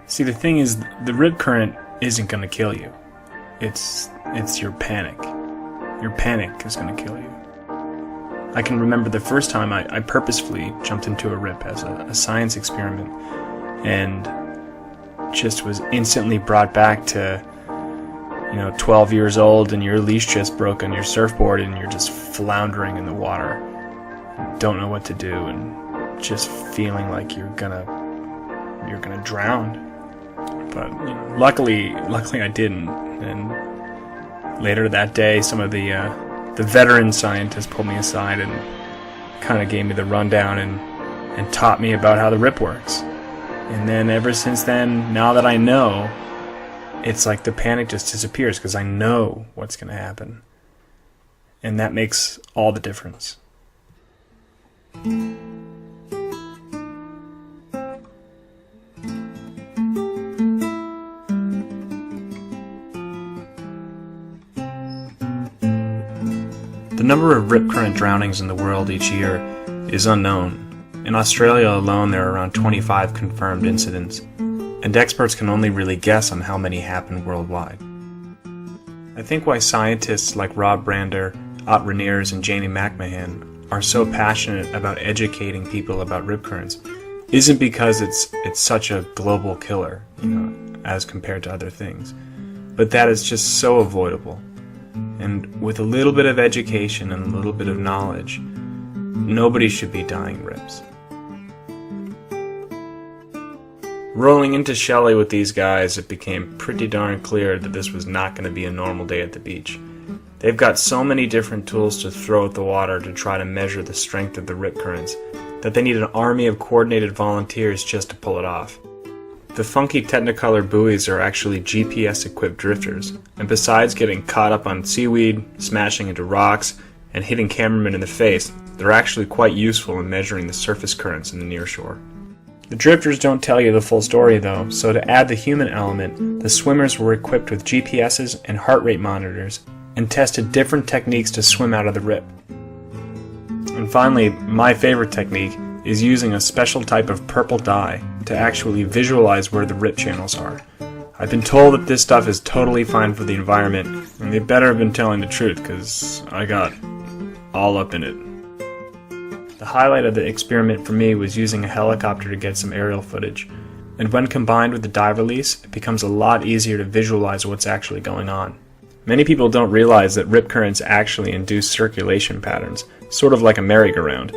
See, the thing is, the rip current isn't going to kill you. It's your panic. Your panic is going to kill you. I can remember the first time I purposefully jumped into a rip as a science experiment, and just was instantly brought back to, 12 years old, and your leash just broke on your surfboard, and you're just floundering in the water, don't know what to do, and just feeling like you're gonna drown. But luckily I didn't. And later that day, some of the veteran scientists pulled me aside and kind of gave me the rundown and taught me about how the rip works. And then ever since then, now that I know, it's like the panic just disappears because I know what's going to happen. And that makes all the difference. The number of rip current drownings in the world each year is unknown. In Australia alone, there are around 25 confirmed incidents, and experts can only really guess on how many happen worldwide. I think why scientists like Rob Brander, Ott Reniers, and Jamie McMahon are so passionate about educating people about rip currents isn't because it's such a global killer, as compared to other things, but that it's just so avoidable. And with a little bit of education and a little bit of knowledge, nobody should be dying rips. Rolling into Shelley with these guys, it became pretty darn clear that this was not going to be a normal day at the beach. They've got so many different tools to throw at the water to try to measure the strength of the rip currents that they need an army of coordinated volunteers just to pull it off. The funky Technicolor buoys are actually GPS-equipped drifters, and besides getting caught up on seaweed, smashing into rocks, and hitting cameramen in the face, they're actually quite useful in measuring the surface currents in the near shore. The drifters don't tell you the full story though, so to add the human element, the swimmers were equipped with GPSs and heart rate monitors, and tested different techniques to swim out of the rip. And finally, my favorite technique is using a special type of purple dye to actually visualize where the rip channels are. I've been told that this stuff is totally fine for the environment, and they better have been telling the truth, because I got all up in it. The highlight of the experiment for me was using a helicopter to get some aerial footage, and when combined with the dye release, it becomes a lot easier to visualize what's actually going on. Many people don't realize that rip currents actually induce circulation patterns, sort of like a merry-go-round.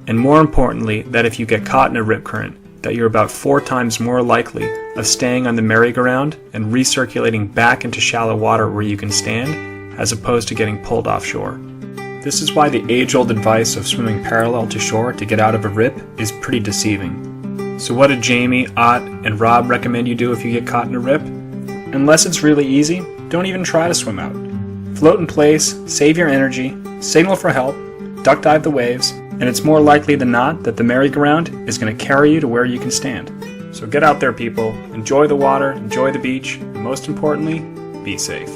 And more importantly, that if you get caught in a rip current, that you're about 4 times more likely of staying on the merry-go-round and recirculating back into shallow water where you can stand, as opposed to getting pulled offshore. This is why the age-old advice of swimming parallel to shore to get out of a rip is pretty deceiving. So what did Jamie, Ott, and Rob recommend you do if you get caught in a rip? Unless it's really easy, don't even try to swim out. Float in place, save your energy, signal for help, duck dive the waves, and it's more likely than not that the merry-go-round is going to carry you to where you can stand. So get out there, people, enjoy the water, enjoy the beach, and most importantly, be safe.